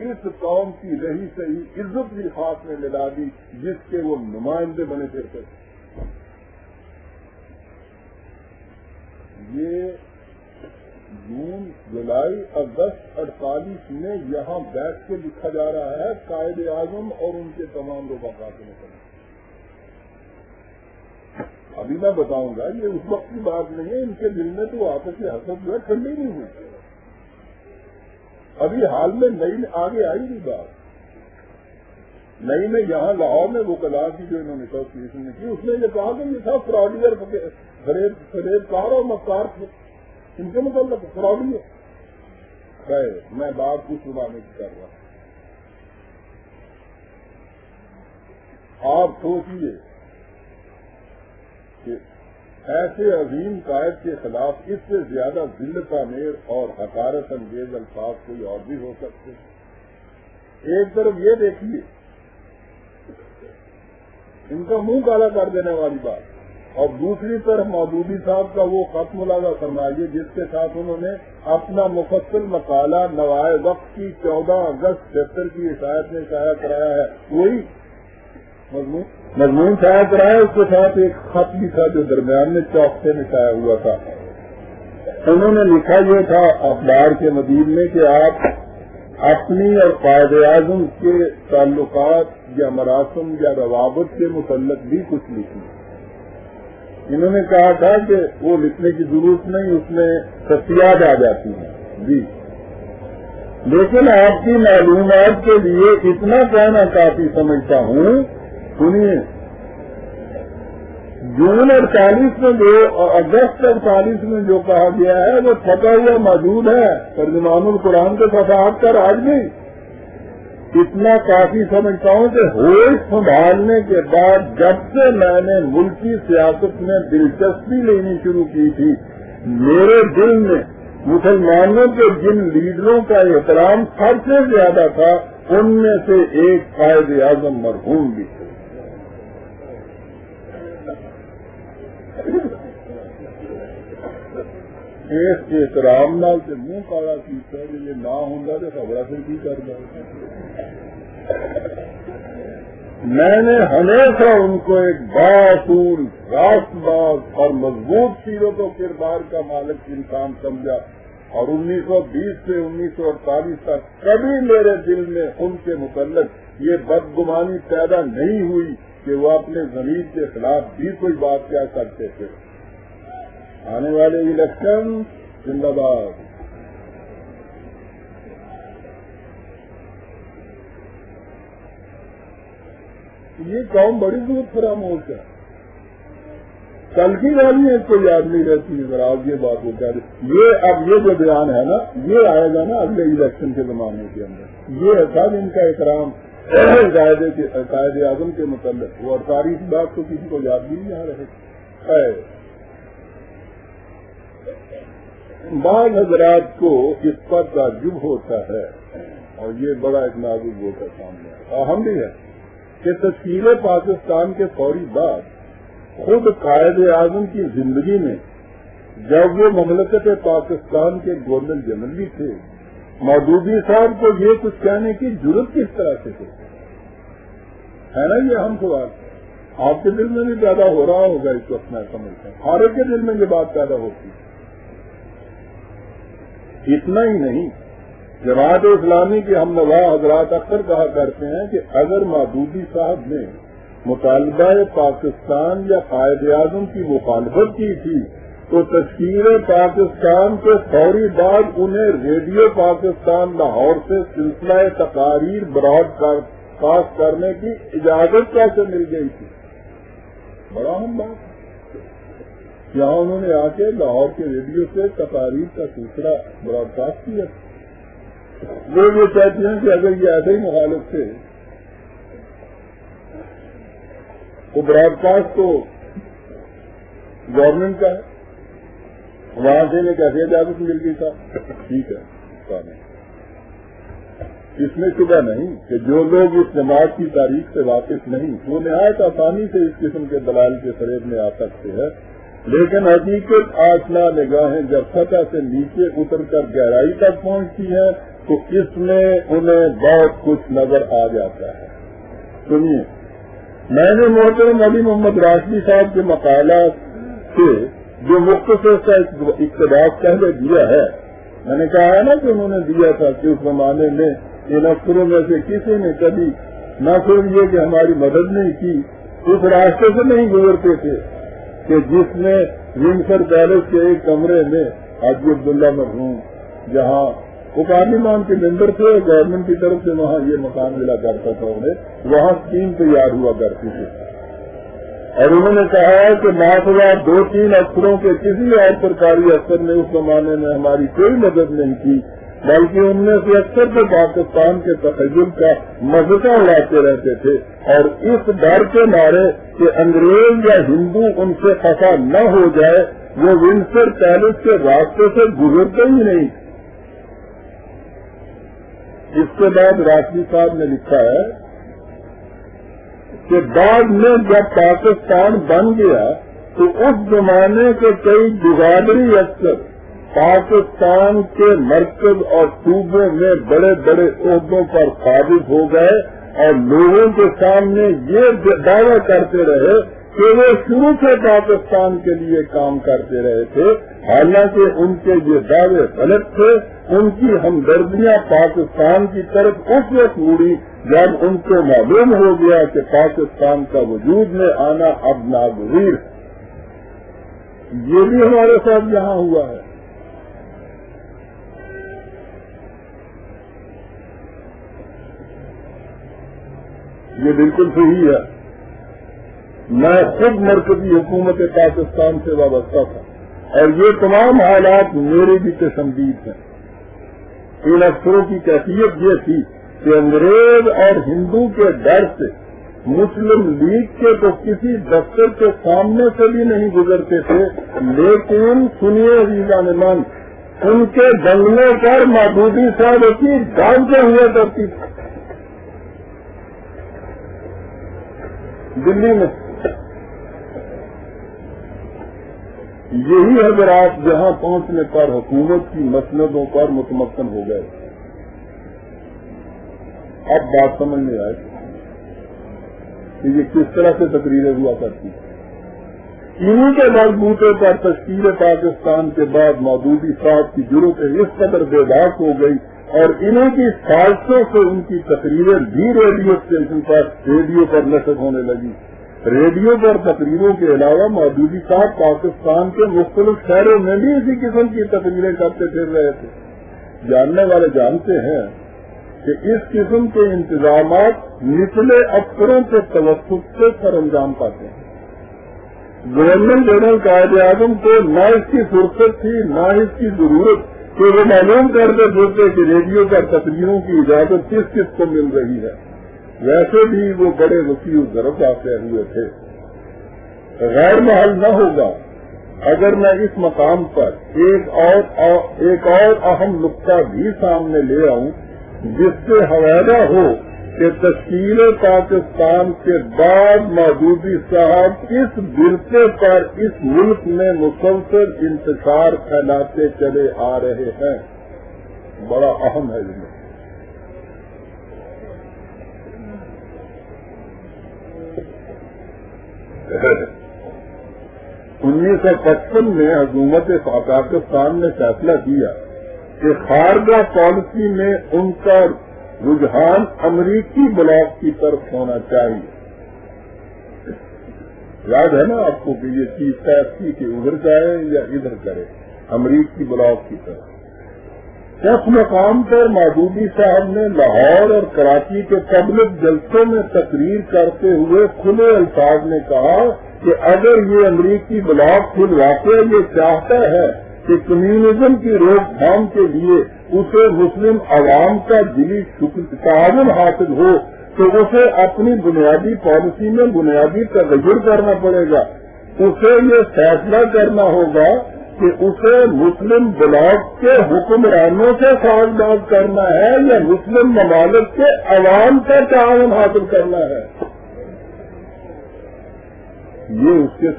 اس قوم کی رہی صحیح عزت بھی خاص میں ملا دی جس کے وہ نمائندے بنے پھرتے تھے. یہ جون جولائی اگست 48 میں یہاں بیٹھ کے لکھا جا رہا ہے قائد اعظم اور ان کے تمام رفقا کے متعلق. ابھی میں بتاؤں گا یہ اس وقت کی بات نہیں ہے، ان کے دل میں تو آپس سے حسد جو ہے ٹھنڈی نہیں ہوئی. ابھی حال میں نئی آگے آئی نہیں بات. نئی میں یہاں لاہور میں وہ کلا کی جو انہوں نے ایسوسیشن نے کی، اس نے یہ کہا کہ یہ تھا فراڈیئر فریب کار اور مکار تھے، ان کے مطلب فراڈیئر. خیر میں بات کو سنانے کی کر رہا ہوں. آپ سوچیے کہ ایسے عظیم قائد کے خلاف اس سے زیادہ ذلت آمیز اور حقارت انگیز الفاظ کوئی اور بھی ہو سکتے. ایک طرف یہ دیکھیے ان کا منہ کالا کر دینے والی بات، اور دوسری طرف مودودی صاحب کا وہ خط ملاحظہ فرمائیے جس کے ساتھ انہوں نے اپنا مفصل مقالہ نوائے وقت کی 14 اگست 76 کی عشایت میں شائع کرایا ہے. وہی مضمون شائع کرایا، اس کے ساتھ ایک خط بھی تھا جو درمیان میں چوکسے میں شائع ہوا تھا. انہوں نے لکھا یہ تھا اخبار کے مدیر میں کہ آپ اپنی اور قائد اعظم کے تعلقات یا مراسم یا روابط کے متعلق بھی کچھ لکھیں. انہوں نے کہا تھا کہ وہ لکھنے کی ضرورت نہیں، اس میں تفصیلات آ جاتی ہیں. جی لیکن آپ کی معلومات کے لیے اتنا کہنا کافی سمجھتا ہوں. سنیے، جون 48 میں جو اگست 48 میں جو کہا گیا ہے وہ چھپا ہوا موجود ہے ترجمان القرآن کے صفحات پر آج بھی. اتنا کافی سمجھتا ہوں کہ ہوش سنبھالنے کے بعد جب سے میں نے ملکی سیاست میں دلچسپی لینی شروع کی تھی، میرے دل میں مسلمانوں کے جن لیڈروں کا احترام سب سے زیادہ تھا ان میں سے ایک قائد اعظم مرحوم بھی تھے. اس احترام نال سے منہ کالا کیتا ہے یہ نہ ہوں تو خبر پھر کی کر دیں. میں نے ہمیشہ ان کو ایک باصول راست باز اور مضبوط سیرت و کردار کا مالک انسان سمجھا، اور 1920 سے 1948 تک کبھی میرے دل میں ان کے متعلق یہ بدگمانی پیدا نہیں ہوئی کہ وہ اپنے ضمیر کے خلاف بھی کوئی بات کیا کرتے تھے. آنے والے الیکشن زندہ باد. یہ قوم بڑی دور فراموش ہے. کل کی والی ہے کوئی یاد نہیں رہتی. ذرا آپ یہ بات ہوتا ہے یہ اب یہ جو بیان ہے نا یہ آئے گا نا اگلے الیکشن کے زمانے کے اندر. یہ تھا ان کا احترام قائد اعظم کے متعلق وہ 48 بات تو کسی کو یاد بھی نہیں آ رہے. بعض حضرات کو اس پر تعجب ہوتا ہے اور یہ بڑا ایک نازک ہوتا سامنے اہم بھی ہے کہ تشکیل پاکستان کے فوری بعد خود قائد اعظم کی زندگی میں جب وہ مملکت پاکستان کے گورنر جنرل بھی تھے، مودودی صاحب کو یہ کچھ کہنے کی ضرورت کس طرح سے تھی ہے نا. یہ اہم سوال آپ کے دل میں بھی پیدا ہو رہا ہوگا اس وقت. میں سمجھتا ہوں ہر ایک کے دل میں یہ بات پیدا ہوتی ہے. اتنا ہی نہیں، جماعت اسلامی کے ہم نوا حضرات اکثر کہا کرتے ہیں کہ اگر مودودی صاحب نے مطالبہ پاکستان یا قائد اعظم کی مخالفت کی تھی تو تشکیل پاکستان کے فوری بعد انہیں ریڈیو پاکستان لاہور سے سلسلہ تقاریر براڈ کاسٹ کرنے کی اجازت کیسے مل گئی تھی. بڑا اہم بات. یہاں انہوں نے آ کے لاہور کے ریڈیو سے تقاریر کا سلسلہ براڈ کاسٹ کیا. وہ یہ کہتے ہیں کہ اگر یہ ایسے ہی مخالف تھے تو براڈ کاسٹ تو گورنمنٹ کا ہے، وہاں سے انہیں کیسے اجازت مل گئی تھا. ٹھیک ہے، اس میں شبہ نہیں کہ جو لوگ اس جماعت کی تاریخ سے واقف نہیں وہ نہایت آسانی سے اس قسم کے دلائل کے فریب میں آ سکتے ہیں، لیکن حقیقت آشنا نگاہیں جب سطح سے نیچے اتر کر گہرائی تک پہنچتی ہے تو اس میں انہیں بہت کچھ نظر آ جاتا ہے. سنیے، میں نے محترم علی محمد راشدی صاحب کے مقالات سے جو مختصر کا اقتباس پہلے دیا ہے، میں نے کہا ہے نا کہ انہوں نے دیا تھا کہ اس زمانے میں ان افسروں میں سے کسی نے کبھی نہ صرف یہ کہ ہماری مدد نہیں کی، اس راستے سے نہیں گزرتے تھے کہ جس میں ونسر پیلس کے ایک کمرے میں حاجی عبداللہ مرحوم، جہاں وہ پارلیمان کے ممبر تھے، گورنمنٹ کی طرف سے وہاں یہ مکان ملا کرتا تھا انہیں، وہاں اسکیم تیار ہوا کرتی تھی. اور انہوں نے کہا کہ ماحولیات 2-3 افسروں کے کسی اور سرکاری افسر نے اس زمانے میں ہماری کوئی مدد نہیں کی، بلکہ ان میں سے اکثر تو پاکستان کے تخیل کا مذاق اڑاتے رہتے تھے، اور اس ڈر کے مارے کہ انگریز یا ہندو ان سے خفا نہ ہو جائے وہ ونسر پیلس کے راستے سے گزرتے ہی نہیں. اس کے بعد راشدی صاحب نے لکھا ہے کہ بعد میں جب پاکستان بن گیا تو اس زمانے کے کئی جگادری افسر پاکستان کے مرکز اور صوبے میں بڑے بڑے عہدوں پر قابض ہو گئے اور لوگوں کے سامنے یہ دعویٰ کرتے رہے کہ وہ شروع سے پاکستان کے لیے کام کرتے رہے تھے، حالانکہ ان کے یہ دعوے غلط تھے. ان کی ہمدردیاں پاکستان کی طرف اس وقت مڑی جب ان کو معلوم ہو گیا کہ پاکستان کا وجود میں آنا اب ناگزیر. یہ بھی ہمارے ساتھ یہاں ہوا ہے. یہ بالکل صحیح ہے. میں خود مرکزی حکومت پاکستان سے وابستہ تھا اور یہ تمام حالات میرے بھی پسندید ہیں. ان افسروں کی کیفیت یہ تھی کہ انگریز اور ہندو کے ڈر سے مسلم لیگ کے تو کسی دفتر کے سامنے سے بھی نہیں گزرتے تھے، لیکن سنیے عزیزان من، ان کے بنگلے پر محبوبی صاحب کی ڈانچے ہوا کرتی تھی دلی میں. یہی حضرات جہاں پہنچنے پر حکومت کی مسندوں پر متمکن ہو گئے. اب بات سمجھ میں آئے کہ یہ کس طرح سے تقریریں ہوا کرتی. انہیں کے بلبوتے پر تشکیل پاکستان کے بعد مودودی صاحب کی جرأت اس قدر بے باک ہو گئی اور انہیں کی سازشوں سے ان کی تقریریں بھی ریڈیو اسٹیشن پر نشر ہونے لگی. ریڈیو پر تقریروں کے علاوہ مودودی صاحب پاکستان کے مختلف شہروں میں بھی اسی قسم کی تقریریں کرتے پھر رہے تھے. جاننے والے جانتے ہیں کہ اس قسم کے انتظامات نچلے افسروں کے توسط سے سر انجام پاتے ہیں. گورنر جنرل قائد اعظم کو نہ اس کی فرصت تھی نہ اس کی ضرورت کہ وہ معلوم کرتے پھرتے کہ ریڈیو پر تقریروں کی اجازت کس کس کو مل رہی ہے. ویسے بھی وہ بڑے وسیع ضرب آتے ہوئے تھے. غیر محل نہ ہوگا اگر میں اس مقام پر ایک اور اہم نقطہ بھی سامنے لے آؤں جس سے حوالہ ہو کہ تشکیل پاکستان کے بعد مودودی صاحب اس ورثے پر اس ملک میں مسلسل انتشار پھیلاتے چلے آ رہے ہیں. بڑا اہم ہے یہ. 1955 میں حکومت پاکستان نے فیصلہ کیا کہ خارجہ پالیسی میں ان کا رجحان امریکی بلاک کی طرف ہونا چاہیے. یاد ہے نا آپ کو کہ یہ چیز طے تھی کہ ادھر جائے یا ادھر کرے، امریکی بلاک کی طرف. اس مقام پر مودودی صاحب نے لاہور اور کراچی کے پبلک جلسوں میں تقریر کرتے ہوئے کھلے الفاظ میں کہا کہ اگر یہ امریکی بلاک خود واقع یہ چاہتا ہے کہ کمیونزم کی روک تھام کے لیے اسے مسلم عوام کا دلی تعاون حاصل ہو تو اسے اپنی بنیادی پالیسی میں بنیادی تغیر کرنا پڑے گا. اسے یہ فیصلہ کرنا ہوگا کہ اسے مسلم بلاک کے حکمرانوں سے سازگار کرنا ہے یا مسلم ممالک کے عوام کا تعاون حاصل کرنا ہے. یہ اس کے